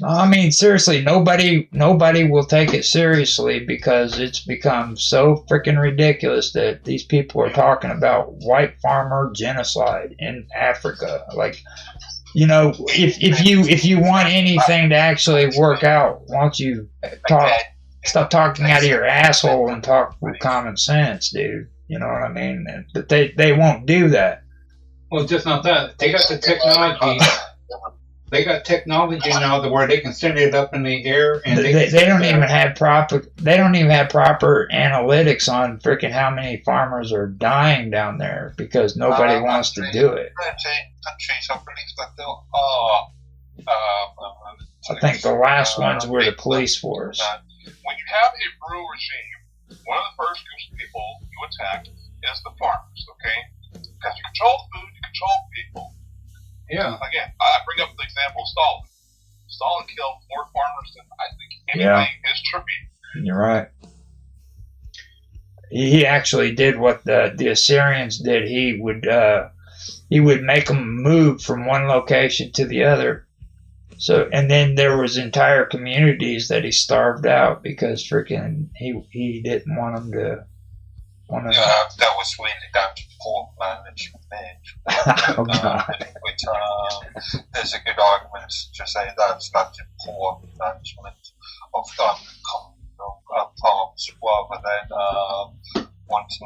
I mean, seriously, nobody will take it seriously because it's become so freaking ridiculous that these people are talking about white farmer genocide in Africa. Like, you know, if you want anything to actually work out, why don't you stop talking out of your asshole and talk with common sense, dude? You know what I mean? But they won't do that. Well, just not that. They got the technology. They got technology now where they can send it up in the air, and they don't even have proper analytics on freaking how many farmers are dying down there because nobody wants to do it. Countries, I believe that there I think the last ones were the police force. When you have a brutal regime, one of the first groups of people you attack is the farmers. Okay, because you control food, you control people. Yeah. Again, I bring up the example of Stalin. Stalin killed more farmers than I think anybody in his tribute. You're right. He actually did what the Assyrians did. He would make them move from one location to the other. So, and then there was entire communities that he starved out because freaking he didn't want them to. That was really down to poor management. Oh, God. There's a good argument to say that's down to poor management of farms rather than wanting to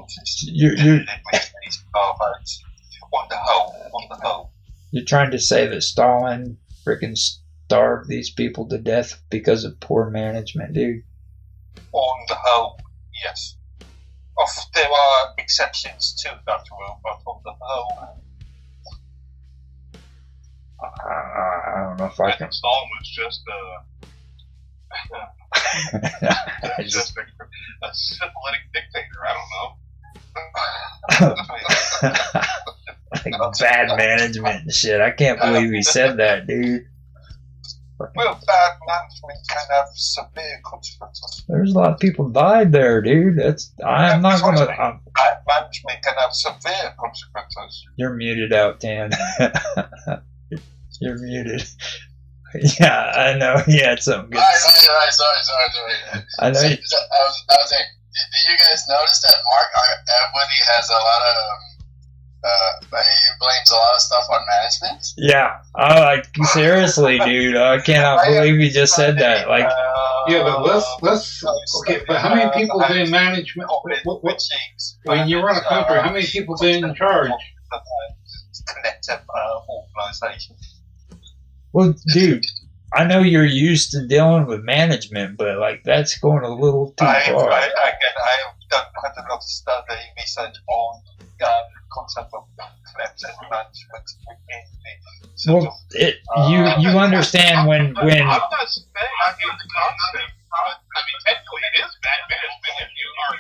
live with these carvings on the whole. You're trying to say that Stalin freaking starved these people to death because of poor management, dude? On the whole, yes. There are exceptions to that rule, but on the whole, I don't know if I can. Stalin was just a syphilitic dictator. I don't know. Like bad management and shit. I can't believe he said that, dude. Well, bad management can have severe consequences. There's a lot of people died there, dude. I'm not gonna. Bad management can have severe consequences. You're muted out, Dan. You're muted. Yeah, I know. He had something good. Sorry. I know. I was saying, did you guys notice that Mark Woody has a lot of he blames a lot of stuff on management? Yeah. Like seriously, dude. I cannot believe you just said that. Like, yeah, but let's. Okay, but how many people in management? When you run a country, how many people in charge? Collective organization. Well, dude, I know you're used to dealing with management, but like that's going a little too far. I have done quite a lot of study research on the concept of collective management. Well, you understand when. I'm not saying I hate the concept. I mean, technically, it is bad management if you are a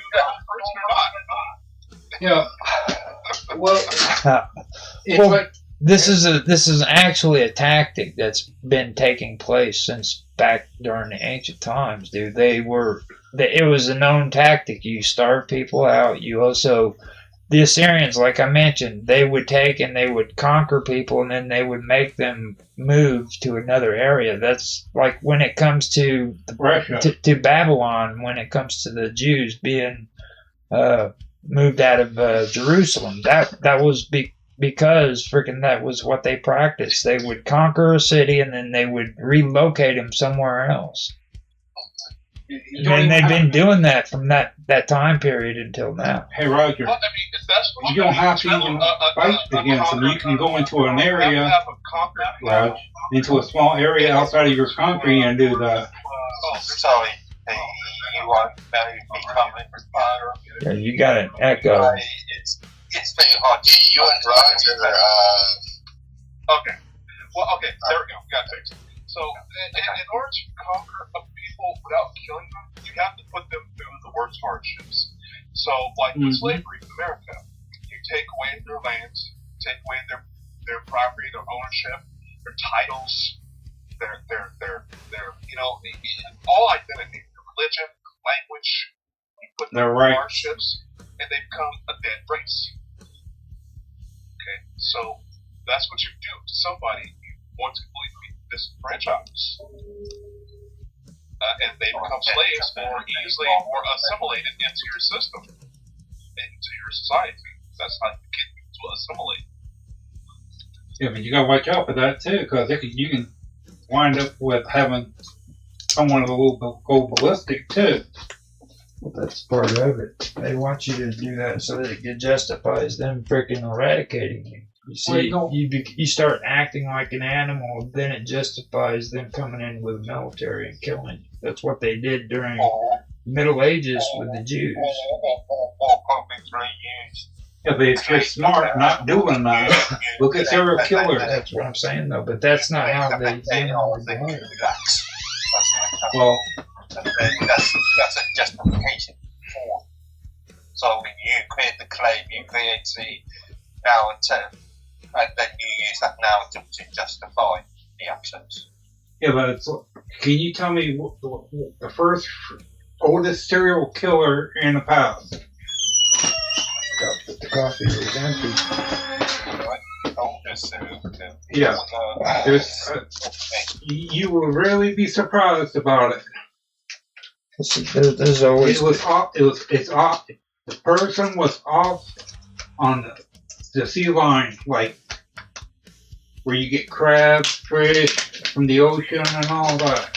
person or not. Yeah. Well, this is actually a tactic that's been taking place since back during the ancient times, dude. It was a known tactic. You starve people out. You also, the Assyrians, like I mentioned, they would take and they would conquer people, and then they would make them move to another area. That's like when it comes to to Babylon, when it comes to the Jews being moved out of Jerusalem. That was because freaking that was what they practiced. They would conquer a city and then they would relocate them somewhere else. And they've been doing that from that time period until now. Hey, Roger, you don't have to even fight against them. You can go into an area, Roger, into a small area outside of your country and do the... Sorry, you want to become a Yeah, you got an echo. It's very hard. You and Roger Okay. Well, okay, there we go. Got fixed. So, in order to conquer a people without killing them, you have to put them through the worst hardships. So, like with slavery in America, you take away their lands, take away their property, their ownership, their titles, their all identity, their religion, language. You put them through hardships, and they become a dead race. Okay, so that's what you do to somebody. You going to completely disenfranchise. And they become slaves more easily, more assimilated into your system, into your society. That's how you get to assimilate. Yeah, but you gotta watch out for that too, because you can wind up with having someone a little bit go ballistic too. Well, that's part of it. They want you to do that so that it justifies them freaking eradicating you. You see, you start acting like an animal, then it justifies them coming in with the military and killing you. That's what they did during the Middle Ages with the Jews. Yeah, but if you're smart, not doing that, look at serial killers. That's what I'm saying, though. But that's not how they Well, that's a justification for. So when you create the claim, you create the now and term, and then you use that now to justify the actions. yeah, but can you tell me what the first oldest serial killer in the past? The coffee was empty. Yeah, you will really be surprised about it. There's always It was off. It's off. The person was off on the sea line, like where you get crabs, fish from the ocean, and all that.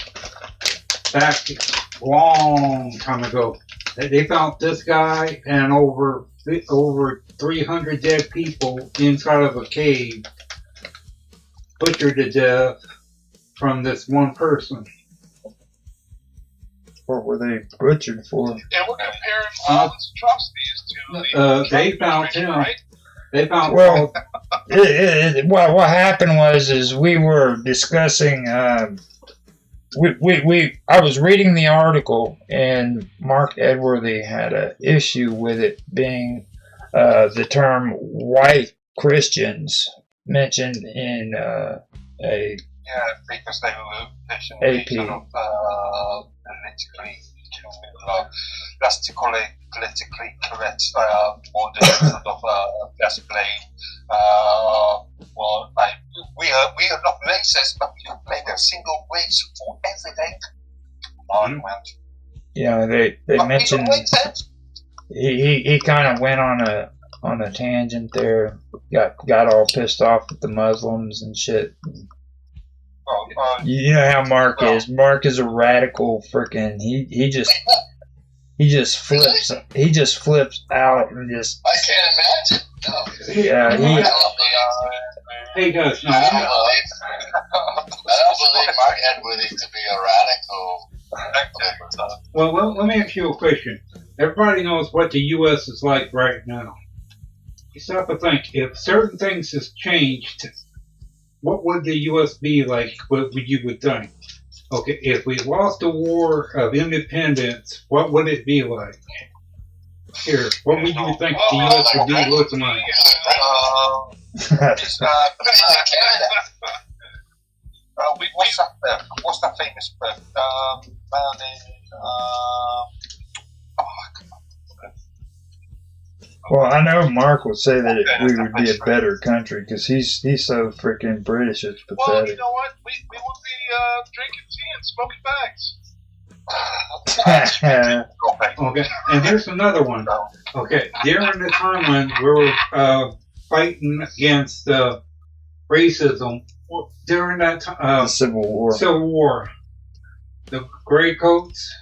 Back a long time ago, they found this guy and over 300 dead people inside of a cave, butchered to death from this one person. What were they butchered for? And we're comparing all these atrocities to the They found him. right? They found Well, well, what happened was we were discussing. I was reading the article, and Mark Edworthy had an issue with it being the term white Christians mentioned in Because they were pushing AP. sort of politically correct model sort of display. We are not racist, but we have made a single race for everything. Argument. Yeah, they mentioned he kind of went on a tangent there. Got all pissed off at the Muslims and shit. You know how Mark is. Mark is a radical freaking. He just flips. He just flips out and just. I can't imagine. No. Yeah, He does. No, I don't believe Mark Edworthy to be a radical. well, let me ask you a question. Everybody knows what the U.S. is like right now. You stop to think, if certain things has changed, what would the U.S. be like? What would you would think? Okay, if we lost the war of independence, what would it be like? Here, what would you think the U.S. would be looking like? Canada. What's that famous book? Well, I know Mark would say that we would be a better country because he's so freaking British. It's Well, pathetic. you know what? We would be drinking tea and smoking bags. Okay, and here's another one. Okay, during the time when we were fighting against racism, during that time, Civil War. Civil War, the gray coats,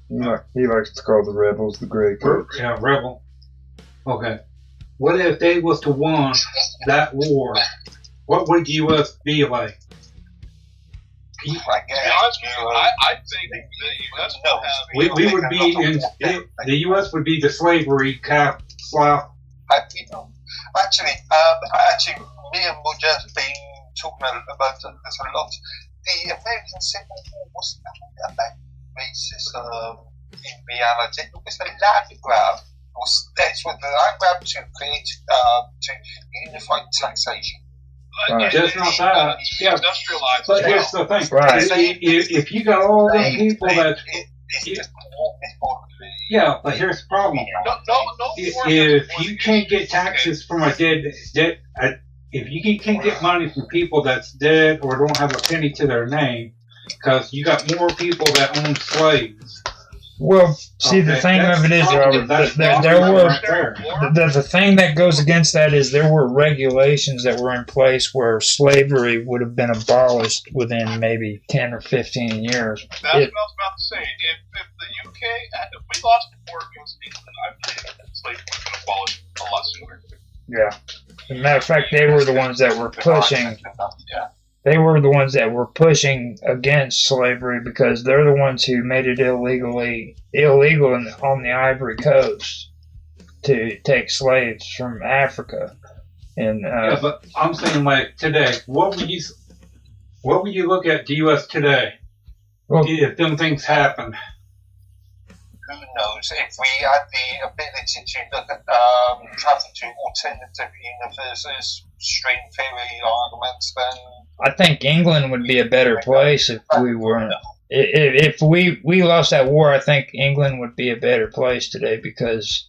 He likes to call the rebels the gray coats. yeah, rebel. Okay, what if they was to won that war? What would U.S. be like? To be honest with you, I think the U.S. would have. We would be in the U.S. would be the slavery cap slap. Actually, me and Roger have been talking about this a lot. The American Civil War wasn't about racism in reality. It was the land grab. That's what the land grab to create to unify taxation. Right. Just not that. Yeah. Industrialized. But here's the thing. Right. If you got all them people that. Yeah, but here's the problem. No. If you can't get taxes from a if you can't get money from people that's dead or don't have a penny to their name, because you got more people that own slaves. Well, see, the thing of it is, Robert, the thing that goes against that is there were regulations that were in place where slavery would have been abolished within maybe 10 or 15 years. That's what I was about to say. If the UK, if we lost the war against England, I believe slavery would have been abolished a lot sooner. Yeah. As a matter of fact, they were the ones that were pushing. They were the ones that were pushing against slavery because they're the ones who made it illegal on the Ivory Coast to take slaves from Africa. And yeah, but I'm saying like today, what would you look at the U.S. today if them things happened? Who knows? If we had the ability to look at travel to alternative universes, string theory arguments, then I think England would be a better place if we weren't. If we lost that war, I think England would be a better place today because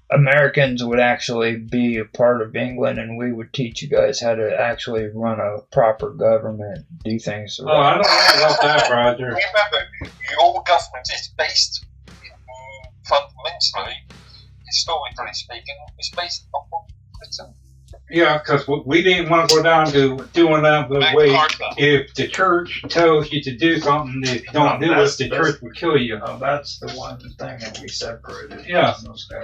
Americans would actually be a part of England, and we would teach you guys how to actually run a proper government, do things. Oh, I don't know about that, Roger. Remember, your government is based fundamentally, historically speaking, is based on Britain. Yeah, because we didn't want to go down to doing that the way. If the church tells you to do something, if you don't do it, the church will kill you. Oh, that's the one thing that we separated. Yeah,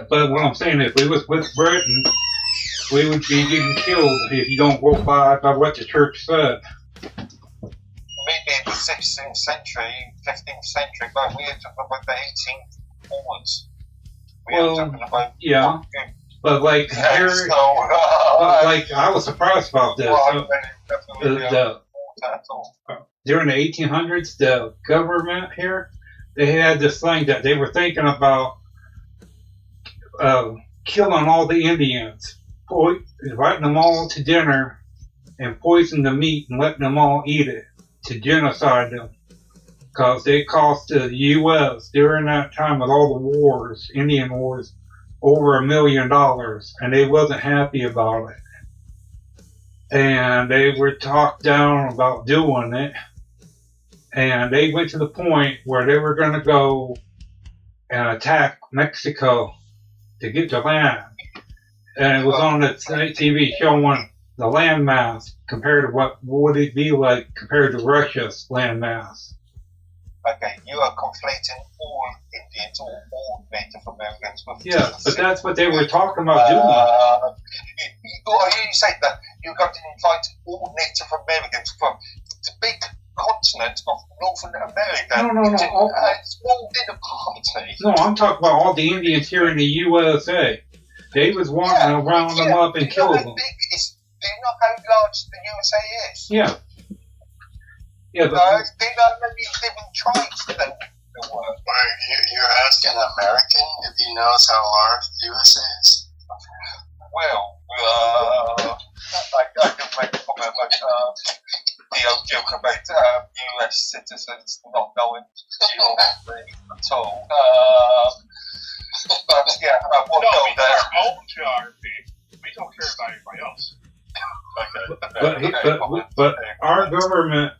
but what I'm saying, if we was with Britain, we would be getting killed if you don't go by what the church said. Maybe in the 16th century, 15th century, but we are talking about the 18th onwards. We are talking about yeah. But like here, like I was surprised about this. During the 1800s, the government here, they had this thing that they were thinking about killing all the Indians, inviting them all to dinner, and poisoning the meat and letting them all eat it to genocide them, because they cost the U.S. during that time with all the wars, Indian wars, over $1 million, and they wasn't happy about it. And they were talked down about doing it, and they went to the point where they were going to go and attack Mexico to get the land. And it was on the TV showing the landmass compared to what would it be like compared to Russia's landmass. Okay, you are conflating all Indians or all Native Americans with but that's what they were talking about doing. You say that you're going to invite all Native Americans from the big continent of Northern America. No. Small dinner party. No, I'm talking about all the Indians here in the USA. They was wanting to round them up and kill them. Do you know how large the USA is? Yeah. Yeah, but they don't maybe living tribes that were. You're asking an American if he knows how large the USA is? Well, I can make a comment like the old joke about US citizens not knowing geography at all. But yeah, we'll go there. Our own geography, we don't care about anybody else. But our government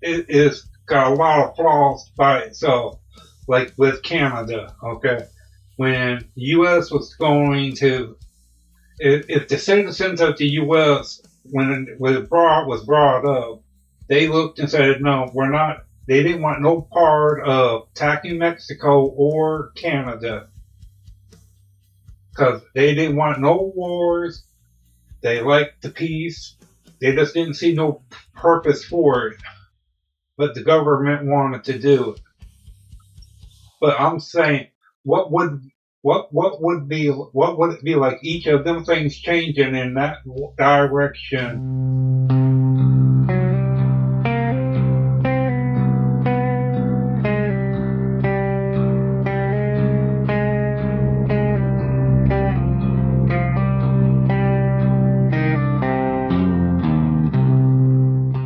is got a lot of flaws by itself, like with Canada. Okay, when U.S. was going to, if the citizens of the U.S. when it was brought up, they looked and said no, we're not. They didn't want no part of attacking Mexico or Canada because they didn't want no wars. They liked the peace. They just didn't see no purpose for it. But the government wanted to do it. But I'm saying, what would it be like each of them things changing in that direction